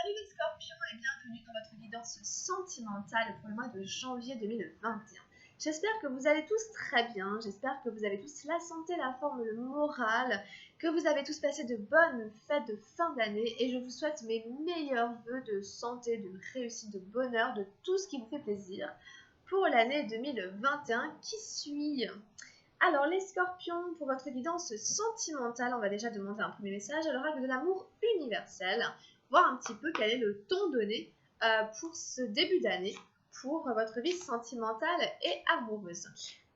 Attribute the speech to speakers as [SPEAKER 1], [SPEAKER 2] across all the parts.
[SPEAKER 1] Salut les scorpions et bienvenue dans votre guidance sentimentale pour le mois de janvier 2021. J'espère que vous allez tous très bien, j'espère que vous avez tous la santé, la forme, le moral, que vous avez tous passé de bonnes fêtes de fin d'année et je vous souhaite mes meilleurs vœux de santé, de réussite, de bonheur, de tout ce qui vous fait plaisir pour l'année 2021 qui suit. Alors les scorpions, pour votre guidance sentimentale, on va déjà demander un premier message à l'oracle de l'amour universel, voir un petit peu quel est le ton donné pour ce début d'année, pour votre vie sentimentale et amoureuse.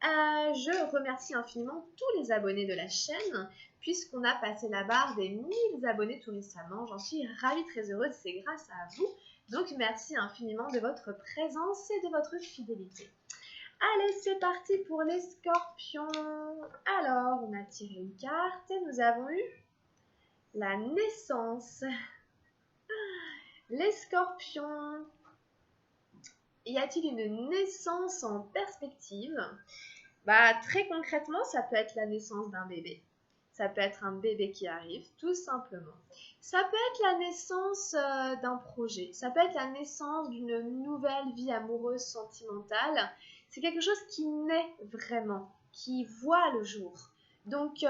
[SPEAKER 1] Je remercie infiniment tous les abonnés de la chaîne, puisqu'on a passé la barre des 1000 abonnés tout récemment. J'en suis ravie, très heureuse, c'est grâce à vous. Donc merci infiniment de votre présence et de votre fidélité. Allez, c'est parti pour les scorpions. Alors, on a tiré une carte et nous avons eu la naissance. Les scorpions, y a-t-il une naissance en perspective? Très concrètement, ça peut être la naissance d'un bébé. Ça peut être un bébé qui arrive, tout simplement. Ça peut être la naissance d'un projet. Ça peut être la naissance d'une nouvelle vie amoureuse sentimentale. C'est quelque chose qui naît vraiment, qui voit le jour. Donc, il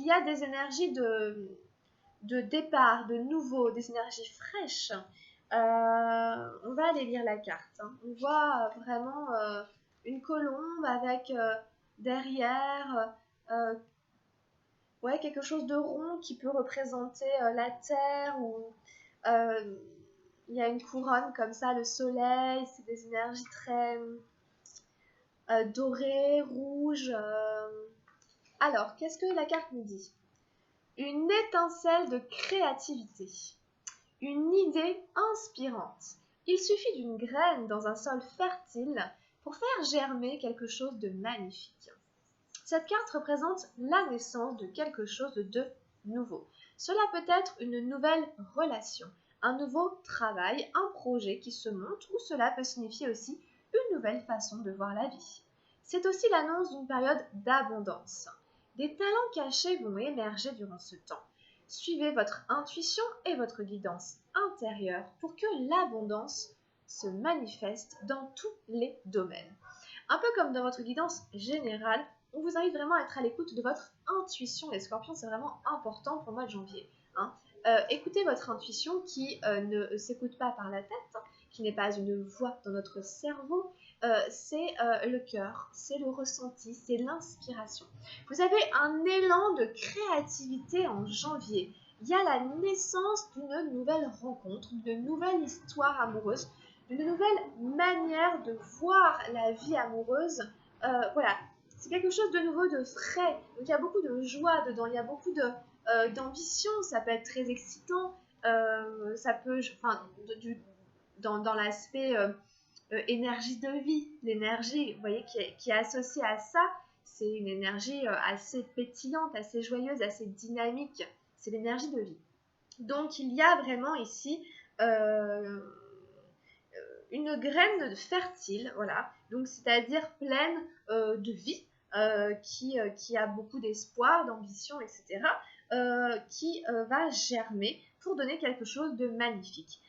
[SPEAKER 1] y a des énergies de départ, de nouveau, des énergies fraîches. On va aller lire la carte. On voit vraiment une colombe avec derrière quelque chose de rond qui peut représenter la terre ou il y a une couronne comme ça, le soleil, c'est des énergies très dorées, rouges. Alors, qu'est-ce que la carte nous dit? Une étincelle de créativité, une idée inspirante. Il suffit d'une graine dans un sol fertile pour faire germer quelque chose de magnifique. Cette carte représente la naissance de quelque chose de nouveau. Cela peut être une nouvelle relation, un nouveau travail, un projet qui se monte, ou cela peut signifier aussi une nouvelle façon de voir la vie. C'est aussi l'annonce d'une période d'abondance. Des talents cachés vont émerger durant ce temps. Suivez votre intuition et votre guidance intérieure pour que l'abondance se manifeste dans tous les domaines. Un peu comme dans votre guidance générale, on vous invite vraiment à être à l'écoute de votre intuition. Les scorpions, c'est vraiment important pour le mois de janvier. Écoutez votre intuition qui ne s'écoute pas par la tête, qui n'est pas une voix dans notre cerveau, c'est le cœur, c'est le ressenti, c'est l'inspiration. Vous avez un élan de créativité en janvier. Il y a la naissance d'une nouvelle rencontre, d'une nouvelle histoire amoureuse, d'une nouvelle manière de voir la vie amoureuse. Voilà, c'est quelque chose de nouveau, de frais. Donc il y a beaucoup de joie dedans, il y a beaucoup d'ambition, ça peut être très excitant. Ça peut, dans l'aspect énergie de vie, l'énergie, vous voyez, qui est associée à ça, c'est une énergie assez pétillante, assez joyeuse, assez dynamique. C'est l'énergie de vie. Donc il y a vraiment ici une graine fertile, voilà, donc c'est-à-dire pleine de vie, qui a beaucoup d'espoir, d'ambition, etc., qui va germer pour donner quelque chose de magnifique.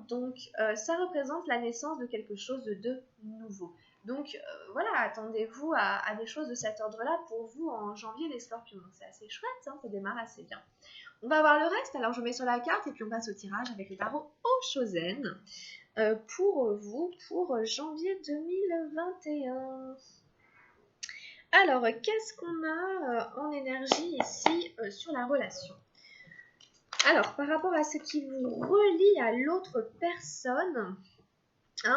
[SPEAKER 1] Donc ça représente la naissance de quelque chose de nouveau. Donc voilà, attendez-vous à des choses de cet ordre-là pour vous en janvier les scorpions. Donc c'est assez chouette, ça démarre assez bien. On va voir le reste, alors je mets sur la carte et puis on passe au tirage avec le tarot Oshozen pour vous, pour janvier 2021. Alors, qu'est-ce qu'on a en énergie ici sur la relation? Alors, par rapport à ce qui vous relie à l'autre personne,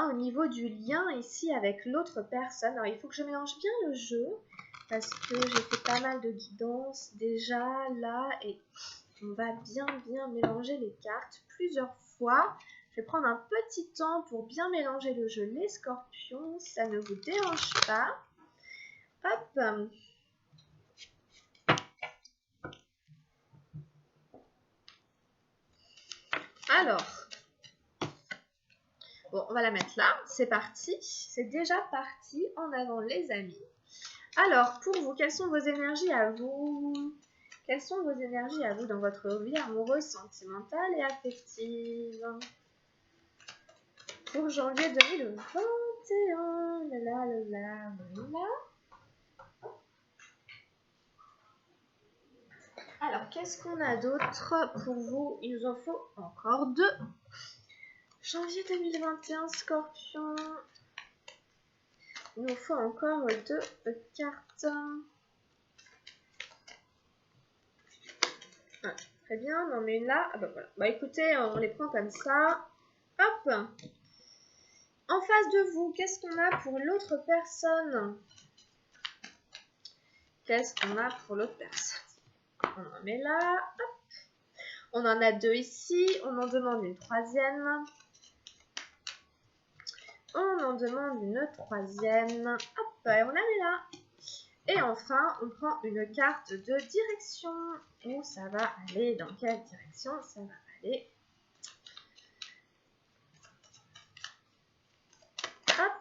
[SPEAKER 1] au niveau du lien ici avec l'autre personne, alors il faut que je mélange bien le jeu, parce que j'ai fait pas mal de guidance déjà là, et on va bien mélanger les cartes plusieurs fois. Je vais prendre un petit temps pour bien mélanger le jeu, les scorpions, si ça ne vous dérange pas. Hop. Alors, bon, on va la mettre là, c'est parti, c'est déjà parti, en avant les amis. Alors, pour vous, quelles sont vos énergies à vous? Quelles sont vos énergies à vous dans votre vie amoureuse, sentimentale et affective pour janvier 2021? Alors, qu'est-ce qu'on a d'autre pour vous? Il nous en faut encore 2. Janvier 2021, Scorpion. Il nous faut encore 2 cartes. Ah, très bien, on en met une là. Ah bah voilà. Bah écoutez, on les prend comme ça. Hop. En face de vous, qu'est-ce qu'on a pour l'autre personne? Qu'est-ce qu'on a pour l'autre personne? On en met là. Hop. On en a 2 ici. On en demande une troisième. On en demande une troisième. Hop, et on la met là. Et enfin, on prend une carte de direction. Où ça va aller? Dans quelle direction ça va aller? Hop.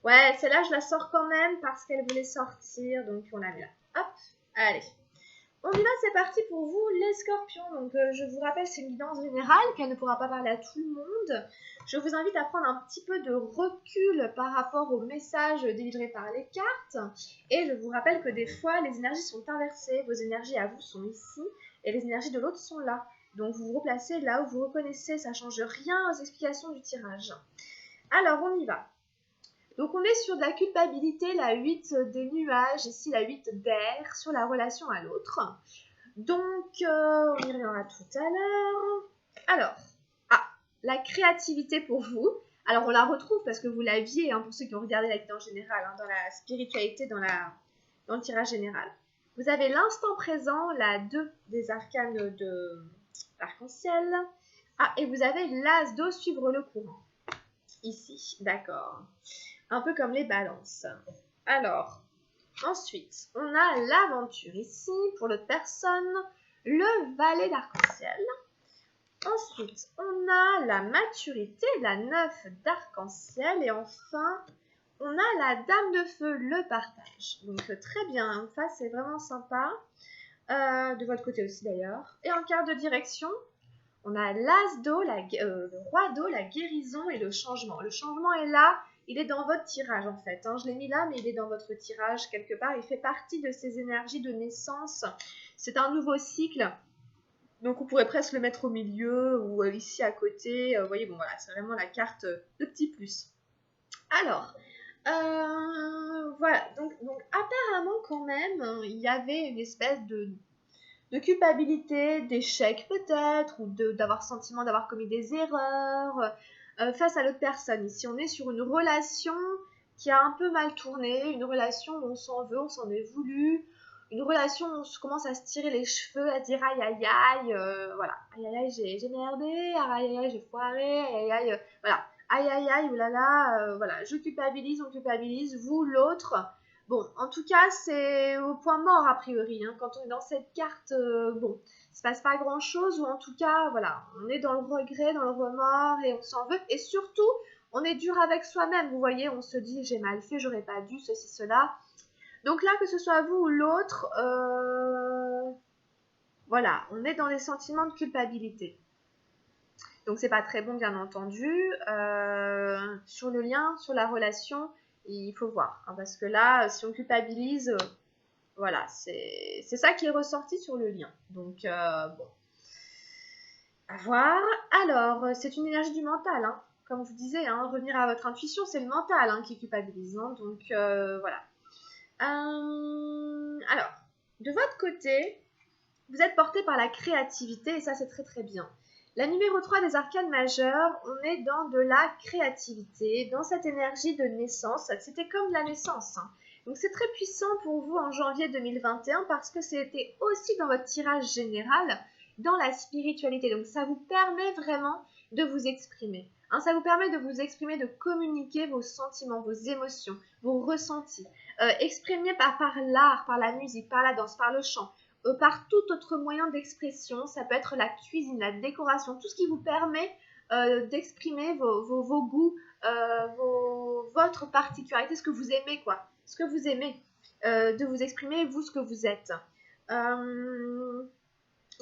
[SPEAKER 1] Ouais, celle-là, je la sors quand même parce qu'elle voulait sortir. Donc, on la met là. Hop. Allez. On y va, c'est parti pour vous, les scorpions. Donc, je vous rappelle, c'est une guidance générale, qu'elle ne pourra pas parler à tout le monde. Je vous invite à prendre un petit peu de recul par rapport aux messages délivrés par les cartes. Et je vous rappelle que des fois, les énergies sont inversées. Vos énergies à vous sont ici et les énergies de l'autre sont là. Donc, vous vous replacez là où vous reconnaissez. Ça ne change rien aux explications du tirage. Alors, on y va. Donc, on est sur de la culpabilité, la 8 des nuages, ici la 8 d'air, sur la relation à l'autre. Donc, on y reviendra tout à l'heure. Alors, la créativité pour vous. Alors, on la retrouve parce que vous l'aviez, hein, pour ceux qui ont regardé la guidance générale, hein, dans la spiritualité, dans le tirage général. Vous avez l'instant présent, la 2 des arcanes de l'arc-en-ciel. Ah, et vous avez l'as d'eau, suivre le courant. Ici, d'accord. Un peu comme les balances. Alors, ensuite, on a l'aventure ici, pour l'autre personne, le valet d'arc-en-ciel. Ensuite, on a la maturité, la 9 d'arc-en-ciel. Et enfin, on a la dame de feu, le partage. Donc, très bien, en face, c'est vraiment sympa. De votre côté aussi, d'ailleurs. Et en carte de direction, on a l'as d'eau, le roi d'eau, la guérison et le changement. Le changement est là, il est dans votre tirage en fait. Hein. Je l'ai mis là, mais il est dans votre tirage quelque part. Il fait partie de ces énergies de naissance. C'est un nouveau cycle. Donc on pourrait presque le mettre au milieu ou ici à côté. Vous voyez, bon voilà, c'est vraiment la carte de petit plus. Alors, voilà. Donc apparemment quand même, il y avait une espèce de culpabilité, d'échec peut-être, ou d'avoir sentiment d'avoir commis des erreurs face à l'autre personne. Ici, on est sur une relation qui a un peu mal tourné, une relation où on s'en veut, on s'en est voulu, une relation où on commence à se tirer les cheveux, à se dire aïe aïe aïe, voilà, aïe aïe aïe j'ai merdé, aïe aïe aïe j'ai foiré, aïe aïe aïe, voilà, aïe aïe aïe, oulala, voilà, je culpabilise, on culpabilise, vous, l'autre. Bon, en tout cas, c'est au point mort a priori. Hein. Quand on est dans cette carte, bon, il se passe pas grand-chose, ou en tout cas, voilà, on est dans le regret, dans le remords, et on s'en veut. Et surtout, on est dur avec soi-même. Vous voyez, on se dit, j'ai mal fait, j'aurais pas dû, ceci, cela. Donc là, que ce soit vous ou l'autre, voilà, on est dans les sentiments de culpabilité. Donc c'est pas très bon, bien entendu. Sur le lien, sur la relation, il faut voir. Hein, parce que là, si on culpabilise, voilà, c'est ça qui est ressorti sur le lien. Donc, bon. À voir. Alors, c'est une énergie du mental. Hein. Comme je vous disais, hein, revenir à votre intuition, c'est le mental hein, qui culpabilise. Hein, donc, voilà. Alors, de votre côté, vous êtes porté par la créativité et ça, c'est très très bien. La numéro 3 des arcanes majeurs, on est dans de la créativité, dans cette énergie de naissance. C'était comme la naissance. Hein. Donc c'est très puissant pour vous en janvier 2021 parce que c'était aussi dans votre tirage général, dans la spiritualité. Donc ça vous permet vraiment de vous exprimer. Hein, ça vous permet de vous exprimer, de communiquer vos sentiments, vos émotions, vos ressentis. Exprimer par l'art, par la musique, par la danse, par le chant. Par tout autre moyen d'expression, ça peut être la cuisine, la décoration, tout ce qui vous permet d'exprimer vos goûts, votre particularité, ce que vous aimez, quoi, ce que vous aimez, de vous exprimer, vous, ce que vous êtes. Il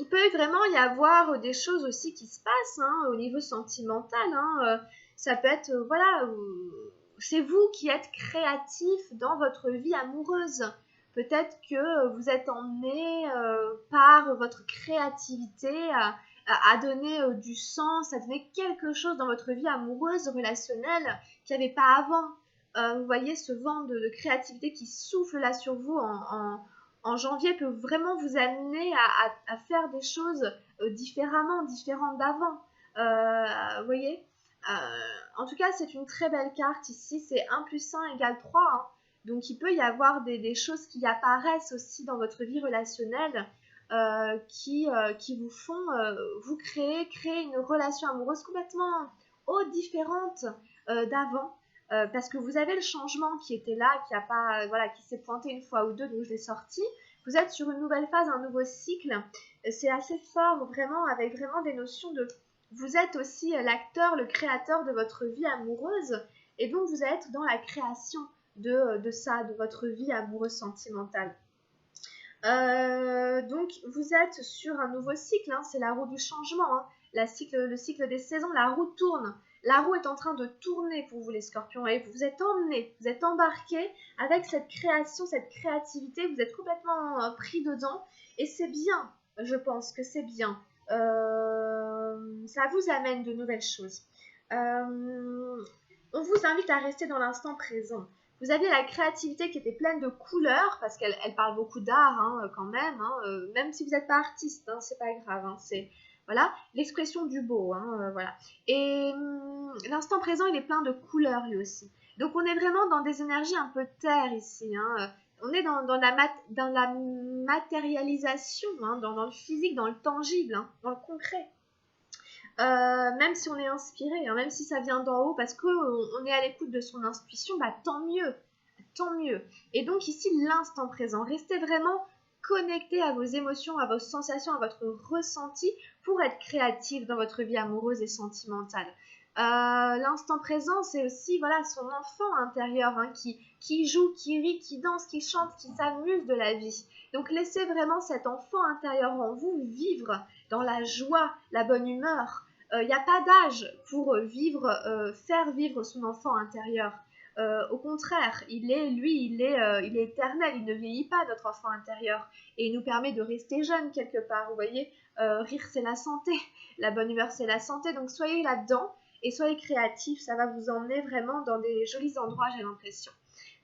[SPEAKER 1] peut vraiment y avoir des choses aussi qui se passent hein, au niveau sentimental. Hein, ça peut être, voilà, c'est vous qui êtes créatif dans votre vie amoureuse. Peut-être que vous êtes emmené par votre créativité à donner du sens, à donner quelque chose dans votre vie amoureuse, relationnelle, qu'il n'y avait pas avant. Vous voyez ce vent de créativité qui souffle là sur vous en janvier peut vraiment vous amener à faire des choses différentes d'avant. Vous voyez En tout cas, c'est une très belle carte ici. C'est 1 plus 1 égale 3. Hein. Donc, il peut y avoir des choses qui apparaissent aussi dans votre vie relationnelle qui vous font vous créer une relation amoureuse complètement différente d'avant. Parce que vous avez le changement qui était là, qui a pas, voilà, qui s'est pointé une fois ou deux, donc je l'ai sorti. Vous êtes sur une nouvelle phase, un nouveau cycle. C'est assez fort, vraiment, avec vraiment des notions de... Vous êtes aussi l'acteur, le créateur de votre vie amoureuse, et donc vous êtes dans la création de ça, de votre vie amoureuse sentimentale. Donc vous êtes sur un nouveau cycle, hein, c'est la roue du changement, hein, le cycle des saisons, la roue tourne. La roue est en train de tourner pour vous les scorpions et vous êtes emmenés, vous êtes embarqués avec cette création, cette créativité, vous êtes complètement pris dedans et c'est bien, je pense que c'est bien. Ça vous amène de nouvelles choses. On vous invite à rester dans l'instant présent. Vous aviez la créativité qui était pleine de couleurs, parce qu'elle parle beaucoup d'art hein, quand même, hein, même si vous n'êtes pas artiste, hein, c'est pas grave, hein, c'est voilà, l'expression du beau, hein, voilà. Et l'instant présent, il est plein de couleurs lui aussi. Donc on est vraiment dans des énergies un peu terre ici, hein. On est dans la matérialisation, hein, dans le physique, dans le tangible, hein, dans le concret. Même si on est inspiré, hein, même si ça vient d'en haut, parce qu'on est à l'écoute de son intuition, bah tant mieux, tant mieux. Et donc ici, l'instant présent, restez vraiment connecté à vos émotions, à vos sensations, à votre ressenti pour être créatif dans votre vie amoureuse et sentimentale. L'instant présent, c'est aussi voilà son enfant intérieur hein, qui joue, qui rit, qui danse, qui chante, qui s'amuse de la vie. Donc laissez vraiment cet enfant intérieur en vous vivre dans la joie, la bonne humeur. Il n'y a pas d'âge pour faire vivre son enfant intérieur. Au contraire, il est éternel, il ne vieillit pas notre enfant intérieur et il nous permet de rester jeune quelque part. Vous voyez, rire c'est la santé, la bonne humeur c'est la santé. Donc soyez là-dedans et soyez créatifs, ça va vous emmener vraiment dans des jolis endroits, j'ai l'impression.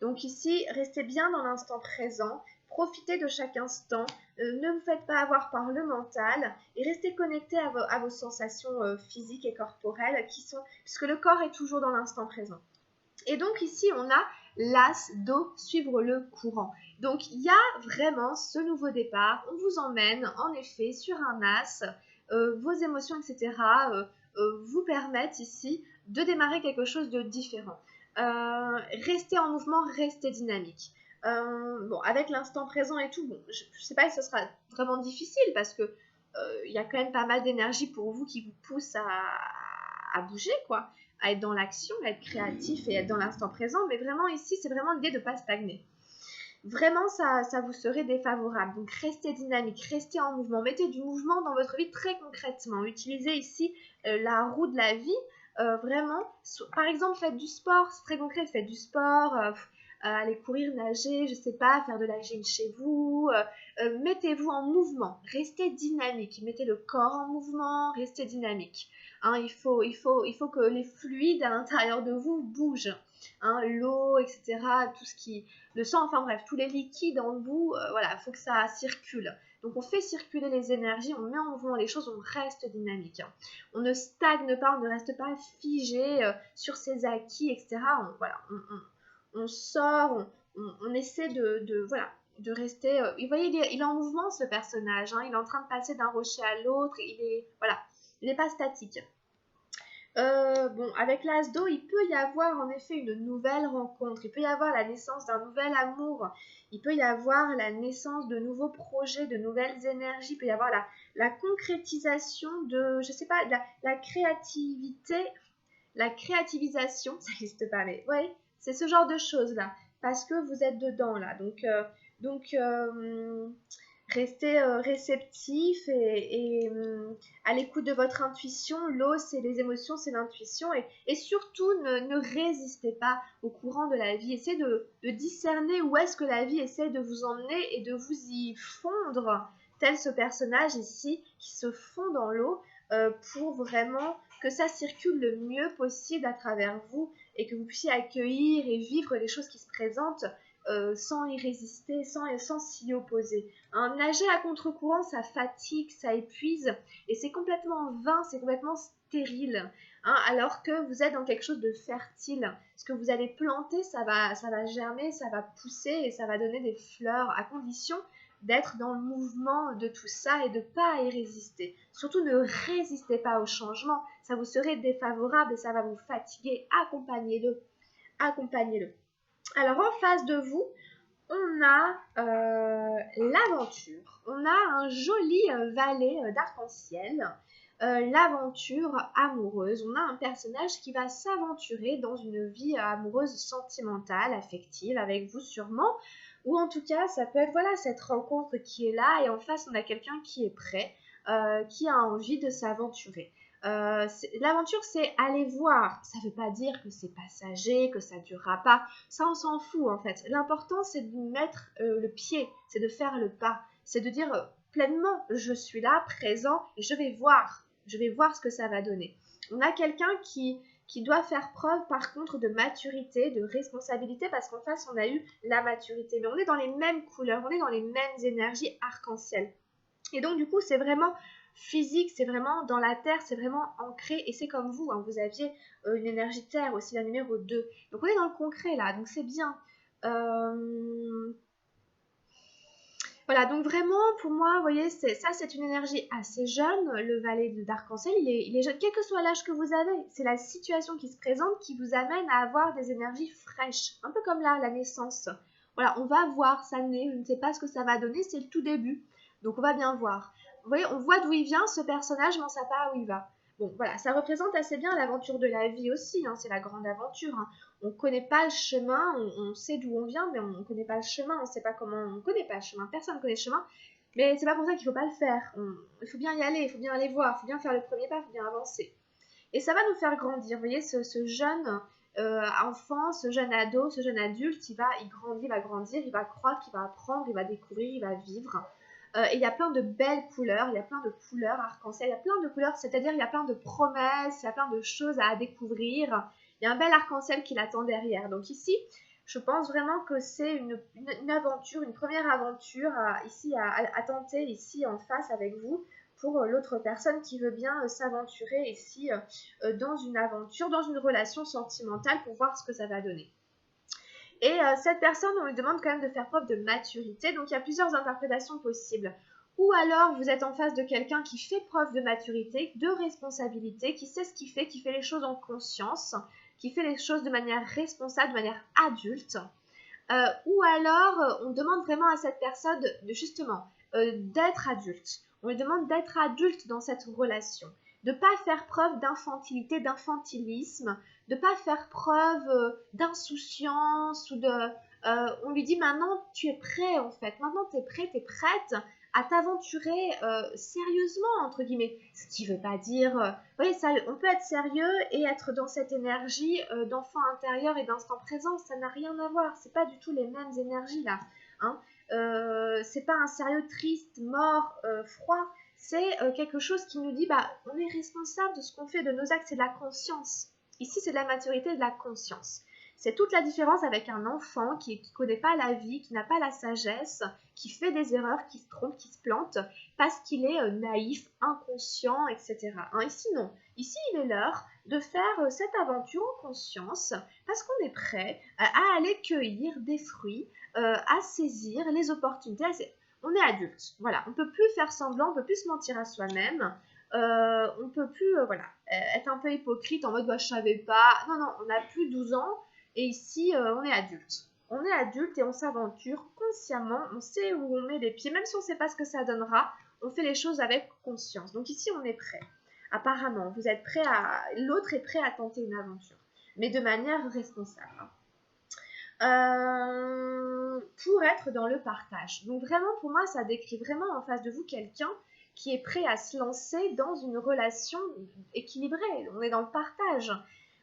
[SPEAKER 1] Donc ici, restez bien dans l'instant présent, profitez de chaque instant, ne vous faites pas avoir par le mental et restez connectés à vos sensations physiques et corporelles puisque le corps est toujours dans l'instant présent. Et donc ici, on a l'as d'eau, suivre le courant. Donc il y a vraiment ce nouveau départ, on vous emmène en effet sur un as, vos émotions, etc. Vous permettent ici de démarrer quelque chose de différent. Restez en mouvement, restez dynamique. Bon, avec l'instant présent et tout, bon, je ne sais pas si ce sera vraiment difficile parce que il y a quand même pas mal d'énergie pour vous qui vous pousse à bouger, quoi, à être dans l'action, à être créatif et être dans l'instant présent. Mais vraiment ici, c'est vraiment l'idée de ne pas stagner. Vraiment, ça vous serait défavorable. Donc, restez dynamique, restez en mouvement. Mettez du mouvement dans votre vie très concrètement. Utilisez ici la roue de la vie. Vraiment, par exemple, faites du sport. C'est très concret. Faites du sport. Allez courir, nager, je sais pas, faire de la gym chez vous. Mettez-vous en mouvement. Restez dynamique. Mettez le corps en mouvement. Restez dynamique. Hein, il faut que les fluides à l'intérieur de vous bougent. Hein, l'eau, etc. Tout ce qui le sang, enfin bref, tous les liquides en vous, voilà, il faut que ça circule. Donc on fait circuler les énergies, on met en mouvement les choses, on reste dynamique. Hein. On ne stagne pas, on ne reste pas figé sur ses acquis, etc. On sort, on essaie voilà, de rester... vous voyez, il est en mouvement ce personnage, hein, il est en train de passer d'un rocher à l'autre, voilà, il n'est pas statique. Bon, avec l'as d'eau, il peut y avoir en effet une nouvelle rencontre, il peut y avoir la naissance d'un nouvel amour, il peut y avoir la naissance de nouveaux projets, de nouvelles énergies, il peut y avoir la concrétisation de, je sais pas, la créativité, la créativisation, ça n'existe pas, mais ouais, c'est ce genre de choses-là, parce que vous êtes dedans là, donc Restez réceptif et à l'écoute de votre intuition. L'eau, c'est les émotions, c'est l'intuition. Et surtout, ne résistez pas au courant de la vie. Essayez de discerner où est-ce que la vie essaie de vous emmener et de vous y fondre, tel ce personnage ici qui se fond dans l'eau pour vraiment que ça circule le mieux possible à travers vous et que vous puissiez accueillir et vivre les choses qui se présentent sans y résister, sans s'y opposer. Nager à contre-courant, ça fatigue, ça épuise, et c'est complètement vain, c'est complètement stérile. Alors que vous êtes dans quelque chose de fertile. Ce que vous allez planter, ça va germer, ça va pousser, et ça va donner des fleurs, à condition d'être dans le mouvement de tout ça et de ne pas y résister. Surtout ne résistez pas au changement, ça vous serait défavorable et ça va vous fatiguer. Accompagnez-le, accompagnez-le. Alors en face de vous, on a l'aventure. On a un joli valet d'arc-en-ciel. L'aventure amoureuse. On a un personnage qui va s'aventurer dans une vie amoureuse sentimentale, affective, avec vous sûrement. Ou en tout cas, ça peut être voilà, cette rencontre qui est là et en face, on a quelqu'un qui est prêt, qui a envie de s'aventurer. L'aventure, c'est aller voir. Ça ne veut pas dire que c'est passager, que ça ne durera pas. Ça, on s'en fout en fait. L'important, c'est de mettre le pied, c'est de faire le pas. C'est de dire pleinement, je suis là, présent, et je vais voir. Je vais voir ce que ça va donner. On a quelqu'un qui doit faire preuve par contre de maturité, de responsabilité, parce qu'en face, on a eu la maturité. Mais on est dans les mêmes couleurs, on est dans les mêmes énergies arc-en-ciel. Et donc, du coup, c'est vraiment physique, c'est vraiment dans la terre, c'est vraiment ancré. Et c'est comme vous, hein, vous aviez une énergie terre aussi, la numéro 2. Donc, on est dans le concret là, donc c'est bien. Voilà, donc vraiment, pour moi, vous voyez, ça, c'est une énergie assez jeune. Le valet d'arc-en-ciel, il est jeune, quel que soit l'âge que vous avez. C'est la situation qui se présente qui vous amène à avoir des énergies fraîches. Un peu comme là, la naissance. Voilà, on va voir ça naît, je ne sais pas ce que ça va donner, c'est le tout début. Donc, on va bien voir. Vous voyez, on voit d'où il vient, ce personnage, mais on ne sait pas où il va. Bon, voilà, ça représente assez bien l'aventure de la vie aussi, hein, c'est la grande aventure. Hein. On ne connaît pas le chemin, on sait d'où on vient, mais on ne connaît pas le chemin, on ne sait pas comment, on ne connaît pas le chemin, personne ne connaît le chemin. Mais c'est pas pour ça qu'il ne faut pas le faire. Il faut bien y aller, il faut bien aller voir, il faut bien faire le premier pas, il faut bien avancer. Et ça va nous faire grandir. Vous voyez, ce jeune enfant, ce jeune ado, ce jeune adulte, il grandit, il va grandir, il va croître, il va apprendre, il va découvrir, il va vivre. Et il y a plein de belles couleurs, il y a plein de couleurs arc-en-ciel, il y a plein de couleurs, c'est-à-dire il y a plein de promesses, il y a plein de choses à découvrir. Il y a un bel arc-en-ciel qui l'attend derrière. Donc ici, je pense vraiment que c'est une aventure, une première aventure à tenter ici en face avec vous pour l'autre personne qui veut bien s'aventurer ici dans une aventure, dans une relation sentimentale pour voir ce que ça va donner. Et cette personne, on lui demande quand même de faire preuve de maturité. Donc, il y a plusieurs interprétations possibles. Ou alors, vous êtes en face de quelqu'un qui fait preuve de maturité, de responsabilité, qui sait ce qu'il fait, qui fait les choses en conscience, qui fait les choses de manière responsable, de manière adulte. Ou alors, on demande vraiment à cette personne justement d'être adulte. On lui demande d'être adulte dans cette relation, de ne pas faire preuve d'infantilité, d'infantilisme, de ne pas faire preuve d'insouciance on lui dit maintenant tu es prêt en fait, maintenant tu es prêt, tu es prête à t'aventurer sérieusement entre guillemets. Ce qui ne veut pas dire, vous voyez, ça, on peut être sérieux et être dans cette énergie d'enfant intérieur et d'instant présent, ça n'a rien à voir, c'est pas du tout les mêmes énergies là. Hein. C'est pas un sérieux triste, mort, froid. C'est quelque chose qui nous dit, bah, on est responsable de ce qu'on fait, de nos actes, c'est de la conscience. Ici, c'est de la maturité et de la conscience. C'est toute la différence avec un enfant qui ne connaît pas la vie, qui n'a pas la sagesse, qui fait des erreurs, qui se trompe, qui se plante, parce qu'il est naïf, inconscient, etc. Hein, ici, non. Ici, il est l'heure de faire cette aventure en conscience, parce qu'on est prêt à aller cueillir des fruits, à saisir les opportunités. On est adulte, voilà. On ne peut plus faire semblant, on ne peut plus se mentir à soi-même. On ne peut plus être un peu hypocrite en mode bah, je savais pas. Non, non, on n'a plus 12 ans et ici on est adulte. On est adulte et on s'aventure consciemment, on sait où on met les pieds, même si on ne sait pas ce que ça donnera, on fait les choses avec conscience. Donc ici on est prêt. Apparemment, vous êtes prêt l'autre est prêt à tenter une aventure, mais de manière responsable. pour être dans le partage. Donc vraiment, pour moi, ça décrit vraiment en face de vous quelqu'un qui est prêt à se lancer dans une relation équilibrée. On est dans le partage.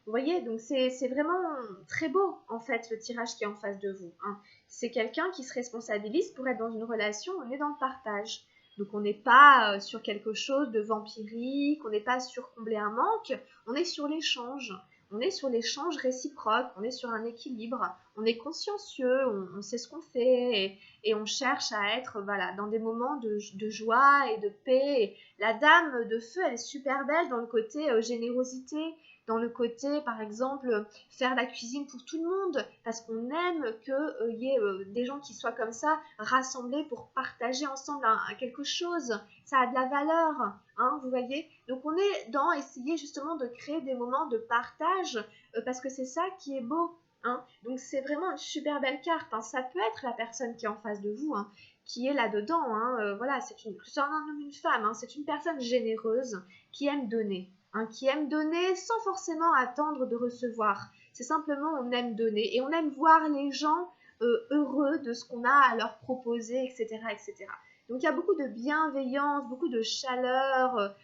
[SPEAKER 1] Vous voyez, donc c'est vraiment très beau, en fait, le tirage qui est en face de vous. Hein. C'est quelqu'un qui se responsabilise pour être dans une relation, on est dans le partage. Donc on n'est pas sur quelque chose de vampirique, on n'est pas sur combler un manque, on est sur l'échange. On est sur l'échange réciproque, on est sur un équilibre, on est consciencieux, on sait ce qu'on fait et on cherche à être voilà, dans des moments de joie et de paix. Et la dame de feu, elle est super belle dans le côté générosité, dans le côté, par exemple, faire la cuisine pour tout le monde, parce qu'on aime qu'il y ait des gens qui soient comme ça, rassemblés pour partager ensemble quelque chose. Ça a de la valeur, hein, vous voyez. Donc on est dans essayer justement de créer des moments de partage, parce que c'est ça qui est beau. Hein. Donc c'est vraiment une super belle carte. Hein. Ça peut être la personne qui est en face de vous, hein, qui est là-dedans. Hein. Voilà, c'est un homme ou une femme. Hein. C'est une personne généreuse qui aime donner. Hein, qui aime donner sans forcément attendre de recevoir. C'est simplement on aime donner et on aime voir les gens heureux de ce qu'on a à leur proposer, etc., etc. Donc il y a beaucoup de bienveillance, beaucoup de chaleur,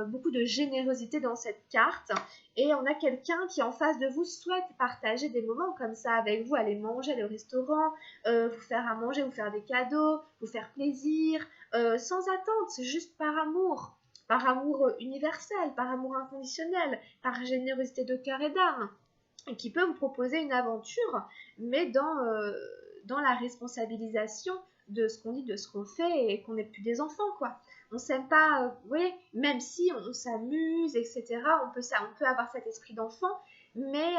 [SPEAKER 1] beaucoup de générosité dans cette carte. Et on a quelqu'un qui en face de vous souhaite partager des moments comme ça avec vous, aller manger, aller au restaurant, vous faire à manger, vous faire des cadeaux, vous faire plaisir, sans attente, c'est juste par amour universel, par amour inconditionnel, par générosité de cœur et d'âme, et qui peut vous proposer une aventure, mais dans la responsabilisation de ce qu'on dit, de ce qu'on fait, et qu'on n'est plus des enfants, quoi. On s'aime pas, vous voyez, même si on s'amuse, etc., on peut avoir cet esprit d'enfant, mais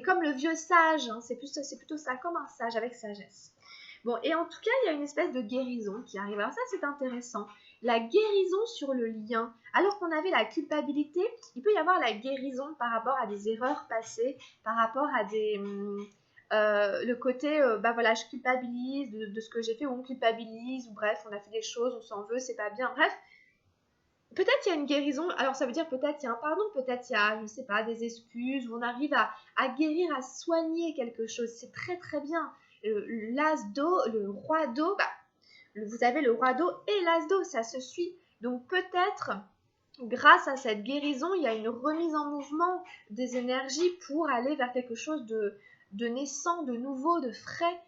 [SPEAKER 1] comme le vieux sage, hein, c'est plutôt ça, comme un sage, avec sagesse. Bon, et en tout cas, il y a une espèce de guérison qui arrive. Alors ça, c'est intéressant. La guérison sur le lien. Alors qu'on avait la culpabilité, il peut y avoir la guérison par rapport à des erreurs passées, par rapport à le côté, bah voilà, je culpabilise de ce que j'ai fait, ou on culpabilise, ou bref, on a fait des choses, on s'en veut, c'est pas bien, bref. Peut-être il y a une guérison, alors ça veut dire peut-être il y a un pardon, peut-être il y a, je sais pas, des excuses, où on arrive à guérir, à soigner quelque chose, c'est très très bien. L'as d'eau, le roi d'eau, bah, vous avez le roi d'eau et l'as d'eau, ça se suit. Donc peut-être, grâce à cette guérison, il y a une remise en mouvement des énergies pour aller vers quelque chose de naissant, de nouveau, de frais,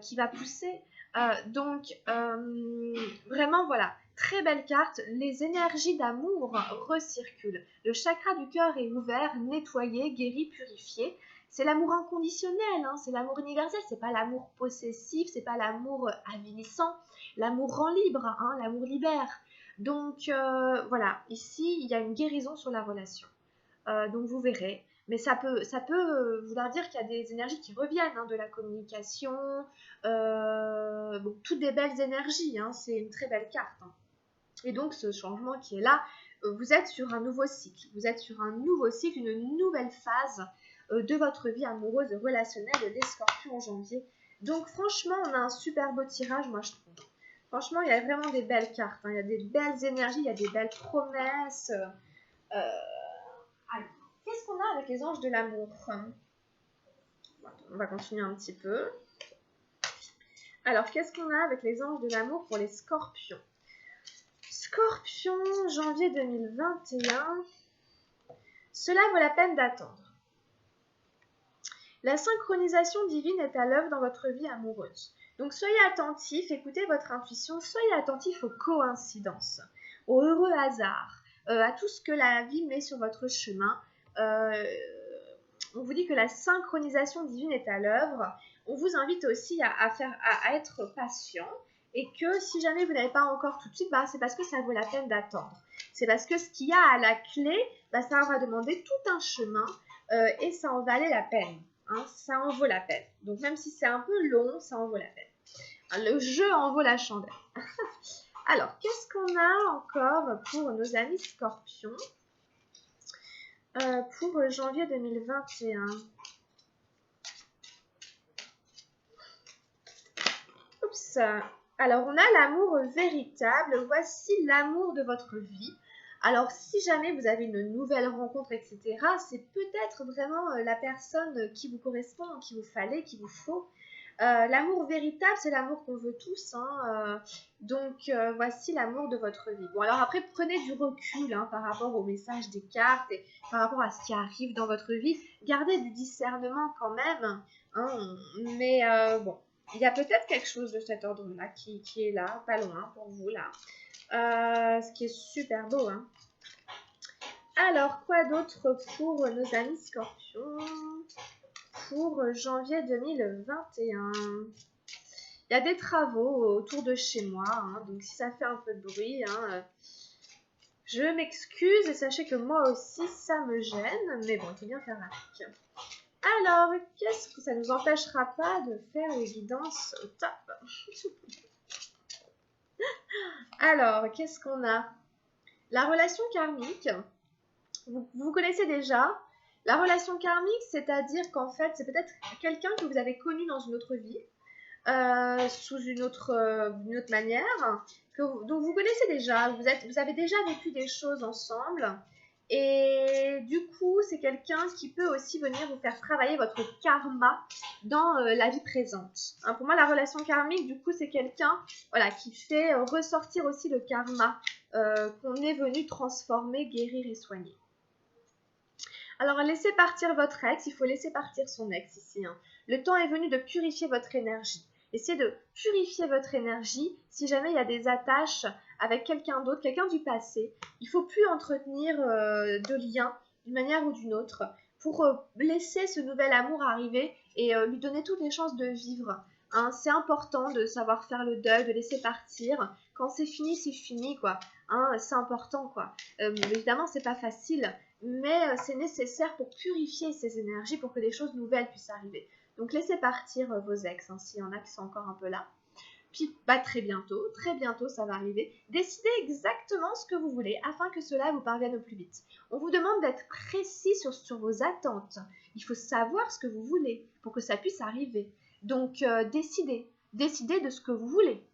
[SPEAKER 1] qui va pousser. Vraiment, voilà, très belle carte. Les énergies d'amour recirculent. Le chakra du cœur est ouvert, nettoyé, guéri, purifié. C'est l'amour inconditionnel, hein, c'est l'amour universel, c'est pas l'amour possessif, c'est pas l'amour avilissant. L'amour rend libre, hein, l'amour libère. Donc voilà, ici il y a une guérison sur la relation. Donc vous verrez. Mais ça peut vouloir dire qu'il y a des énergies qui reviennent, hein, de la communication, bon, toutes des belles énergies, hein, c'est une très belle carte. Hein. Et donc ce changement qui est là, vous êtes sur un nouveau cycle, vous êtes sur un nouveau cycle, une nouvelle phase de votre vie amoureuse et relationnelle, les scorpions en janvier. Donc franchement, on a un super beau tirage, moi je trouve. Franchement, il y a vraiment des belles cartes, hein. Il y a des belles énergies, il y a des belles promesses. Alors, qu'est-ce qu'on a avec les anges de l'amour? On va continuer un petit peu. Alors, qu'est-ce qu'on a avec les anges de l'amour pour les scorpions? Scorpion, janvier 2021. Cela vaut la peine d'attendre. La synchronisation divine est à l'œuvre dans votre vie amoureuse. Donc soyez attentifs, écoutez votre intuition, soyez attentifs aux coïncidences, aux heureux hasards, à tout ce que la vie met sur votre chemin. On vous dit que la synchronisation divine est à l'œuvre. On vous invite aussi à être patient et que si jamais vous n'avez pas encore tout de suite, bah, c'est parce que ça vaut la peine d'attendre. C'est parce que ce qu'il y a à la clé, bah, ça va demander tout un chemin et ça en valait la peine. Hein, ça en vaut la peine. Donc même si c'est un peu long, ça en vaut la peine. Le jeu en vaut la chandelle. Alors, qu'est-ce qu'on a encore pour nos amis scorpions pour janvier 2021? Oups. Alors, on a l'amour véritable. Voici l'amour de votre vie. Alors, si jamais vous avez une nouvelle rencontre, etc., c'est peut-être vraiment la personne qui vous correspond, qu'il vous fallait, qu'il vous faut. L'amour véritable, c'est l'amour qu'on veut tous, hein, donc voici l'amour de votre vie. Bon, alors après, prenez du recul hein, par rapport au message des cartes et par rapport à ce qui arrive dans votre vie. Gardez du discernement quand même, hein, mais bon, il y a peut-être quelque chose de cet ordre-là qui est là, pas loin pour vous, là. Ce qui est super beau, hein. Alors, quoi d'autre pour nos amis scorpions pour janvier 2021? Il y a des travaux autour de chez moi, hein, donc si ça fait un peu de bruit, hein, je m'excuse et sachez que moi aussi ça me gêne, mais bon, il faut bien faire avec. Alors, qu'est-ce que ça ne nous empêchera pas de faire les guidances au top? Alors, qu'est-ce qu'on a? La relation karmique, vous connaissez déjà. La relation karmique, c'est-à-dire qu'en fait, c'est peut-être quelqu'un que vous avez connu dans une autre vie, sous une autre manière, donc vous connaissez déjà, vous avez déjà vécu des choses ensemble, et du coup, c'est quelqu'un qui peut aussi venir vous faire travailler votre karma dans la vie présente. Hein, pour moi, la relation karmique, du coup, c'est quelqu'un voilà, qui fait ressortir aussi le karma qu'on est venu transformer, guérir et soigner. Alors, laissez partir votre ex, il faut laisser partir son ex ici. Hein. Le temps est venu de purifier votre énergie. Essayez de purifier votre énergie si jamais il y a des attaches avec quelqu'un d'autre, quelqu'un du passé. Il ne faut plus entretenir de liens d'une manière ou d'une autre pour laisser ce nouvel amour arriver et lui donner toutes les chances de vivre. Hein, c'est important de savoir faire le deuil, de laisser partir. Quand c'est fini, quoi. Hein, c'est important, quoi. Évidemment, c'est pas facile, mais c'est nécessaire pour purifier ces énergies, pour que des choses nouvelles puissent arriver. Donc laissez partir vos ex, hein, s'il y en a qui sont encore un peu là. Puis très bientôt ça va arriver. Décidez exactement ce que vous voulez afin que cela vous parvienne au plus vite. On vous demande d'être précis sur vos attentes. Il faut savoir ce que vous voulez pour que ça puisse arriver. Donc décidez de ce que vous voulez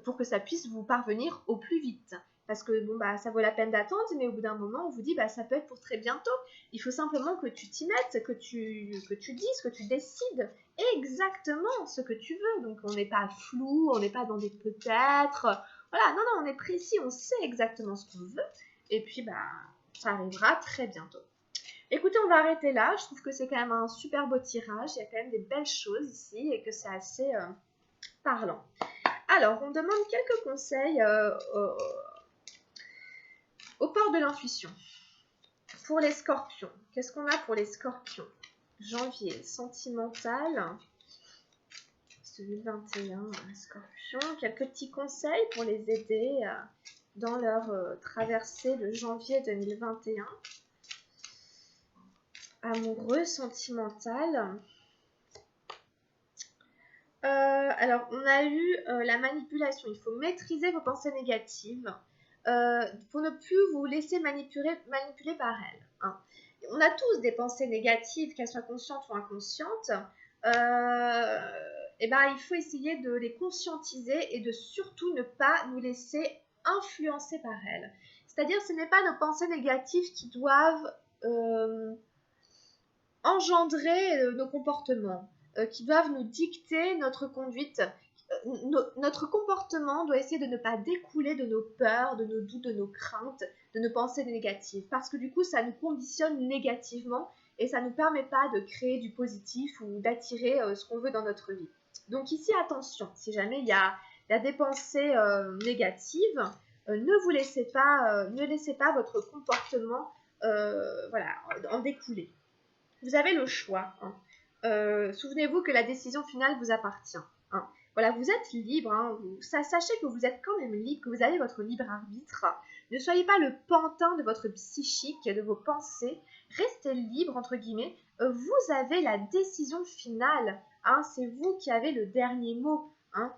[SPEAKER 1] pour que ça puisse vous parvenir au plus vite. Parce que bon, ça vaut la peine d'attendre, mais au bout d'un moment, on vous dit ça peut être pour très bientôt. Il faut simplement que tu t'y mettes, que tu dises, que tu décides exactement ce que tu veux. Donc on n'est pas flou, on n'est pas dans des peut-être. Voilà, non, on est précis, on sait exactement ce qu'on veut. Et puis ça arrivera très bientôt. Écoutez, on va arrêter là. Je trouve que c'est quand même un super beau tirage. Il y a quand même des belles choses ici et que c'est assez parlant. Alors, on demande quelques conseils au port de l'intuition. Pour les scorpions, qu'est-ce qu'on a pour les scorpions? Janvier, sentimental. 2021, scorpions. Quelques petits conseils pour les aider dans leur traversée de janvier 2021. Amoureux, sentimental. Alors, on a eu la manipulation. Il faut maîtriser vos pensées négatives pour ne plus vous laisser manipuler par elles. Hein. On a tous des pensées négatives, qu'elles soient conscientes ou inconscientes. Il faut essayer de les conscientiser et de surtout ne pas nous laisser influencer par elles. C'est-à-dire, ce n'est pas nos pensées négatives qui doivent engendrer nos comportements, qui doivent nous dicter notre conduite. Notre comportement doit essayer de ne pas découler de nos peurs, de nos doutes, de nos craintes, de nos pensées négatives. Parce que du coup, ça nous conditionne négativement et ça ne nous permet pas de créer du positif ou d'attirer ce qu'on veut dans notre vie. Donc ici, attention, si jamais il y a des pensées négatives, ne laissez pas votre comportement en découler. Vous avez le choix. Hein. Souvenez-vous que la décision finale vous appartient. Hein. Voilà, vous êtes libre. Hein. Sachez que vous êtes quand même libre, que vous avez votre libre arbitre. Ne soyez pas le pantin de votre psychique, de vos pensées. Restez libre, entre guillemets. Vous avez la décision finale. Hein. C'est vous qui avez le dernier mot. Hein.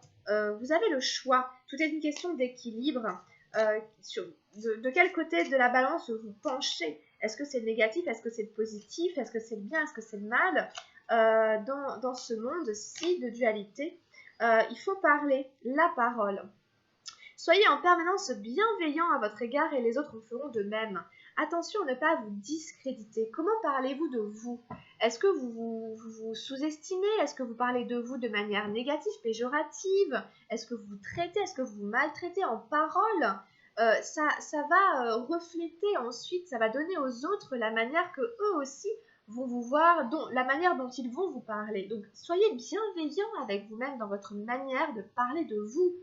[SPEAKER 1] Vous avez le choix. Tout est une question d'équilibre. De quel côté de la balance vous penchez? Est-ce que c'est le négatif? Est-ce que c'est le positif? Est-ce que c'est le bien? Est-ce que c'est le mal? Dans ce monde-ci de dualité, il faut parler la parole. Soyez en permanence bienveillant à votre égard et les autres en feront de même. Attention à ne pas vous discréditer. Comment parlez-vous de vous? Est-ce que vous sous-estimez? Est-ce que vous parlez de vous de manière négative, péjorative? Est-ce que vous vous traitez? Est-ce que vous vous maltraitez en parole? Ça va refléter ensuite, ça va donner aux autres la manière que eux aussi vont vous voir, la manière dont ils vont vous parler. Donc, soyez bienveillant avec vous-même dans votre manière de parler de vous.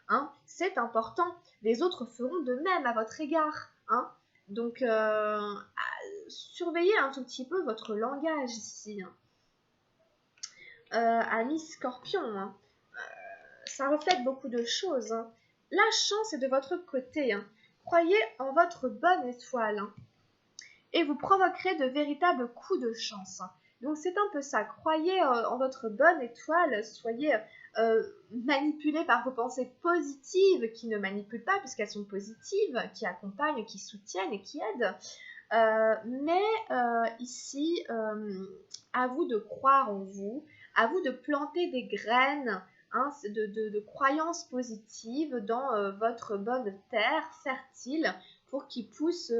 [SPEAKER 1] Hein, c'est important. Les autres feront de même à votre égard. Hein. Donc, surveillez un tout petit peu votre langage ici. Hein. Amis Scorpion, hein. Ça reflète beaucoup de choses. Hein. La chance est de votre côté. Hein. Croyez en votre bonne étoile. Hein. Et vous provoquerez de véritables coups de chance. Hein. Donc c'est un peu ça. Croyez en votre bonne étoile. Soyez manipulés par vos pensées positives qui ne manipulent pas puisqu'elles sont positives, qui accompagnent, qui soutiennent et qui aident. Ici, à vous de croire en vous, à vous de planter des graines hein, de croyances positives dans votre bonne terre fertile pour qu'ils poussent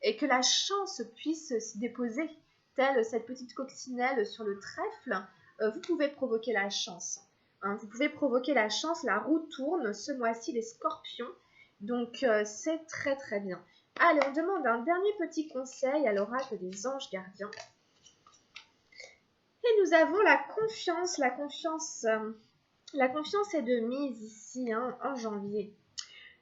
[SPEAKER 1] et que la chance puisse s'y déposer, telle cette petite coccinelle sur le trèfle. Vous pouvez provoquer la chance. Hein, vous pouvez provoquer la chance, la roue tourne ce mois-ci les scorpions, donc c'est très très bien. Allez, on demande un dernier petit conseil à l'oracle des anges gardiens. Et nous avons la confiance. La confiance est de mise ici hein, en janvier.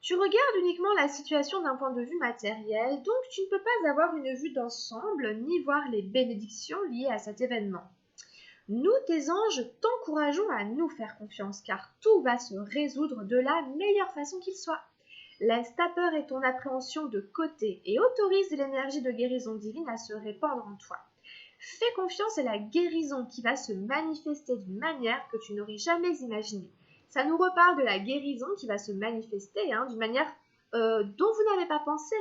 [SPEAKER 1] Tu regardes uniquement la situation d'un point de vue matériel, donc tu ne peux pas avoir une vue d'ensemble ni voir les bénédictions liées à cet événement. Nous, tes anges, t'encourageons à nous faire confiance, car tout va se résoudre de la meilleure façon qu'il soit. Laisse ta peur et ton appréhension de côté et autorise l'énergie de guérison divine à se répandre en toi. Fais confiance à la guérison qui va se manifester d'une manière que tu n'aurais jamais imaginée. Ça nous reparle de la guérison qui va se manifester hein, d'une manière dont vous n'avez pas pensé.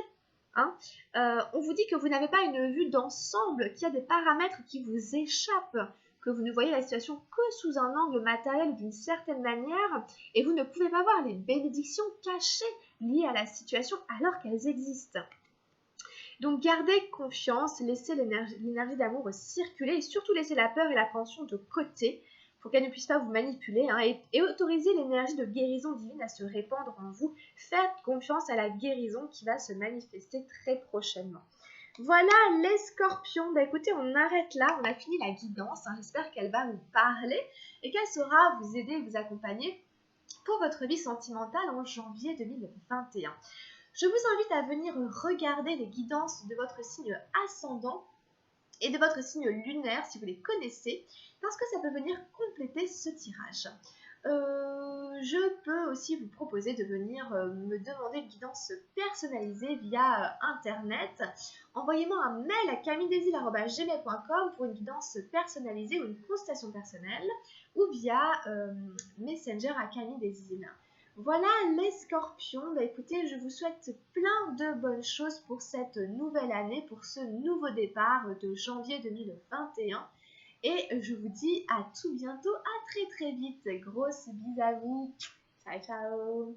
[SPEAKER 1] Hein. On vous dit que vous n'avez pas une vue d'ensemble, qu'il y a des paramètres qui vous échappent, que vous ne voyez la situation que sous un angle matériel d'une certaine manière et vous ne pouvez pas voir les bénédictions cachées liées à la situation alors qu'elles existent. Donc gardez confiance, laissez l'énergie d'amour circuler et surtout laissez la peur et l'appréhension de côté pour qu'elle ne puisse pas vous manipuler hein, et autorisez l'énergie de guérison divine à se répandre en vous. Faites confiance à la guérison qui va se manifester très prochainement. Voilà les scorpions, bah écoutez on arrête là, on a fini la guidance, hein. J'espère qu'elle va vous parler et qu'elle saura vous aider et vous accompagner pour votre vie sentimentale en janvier 2021. Je vous invite à venir regarder les guidances de votre signe ascendant et de votre signe lunaire si vous les connaissez, parce que ça peut venir compléter ce tirage. Je peux aussi vous proposer de venir me demander une guidance personnalisée via Internet. Envoyez-moi un mail à camilledesil@gmail.com pour une guidance personnalisée ou une consultation personnelle ou via Messenger à camilledesil. Voilà les scorpions, bah écoutez, je vous souhaite plein de bonnes choses pour cette nouvelle année, pour ce nouveau départ de janvier 2021. Et je vous dis à tout bientôt, à très très vite. Grosse bise à vous. Ciao ciao.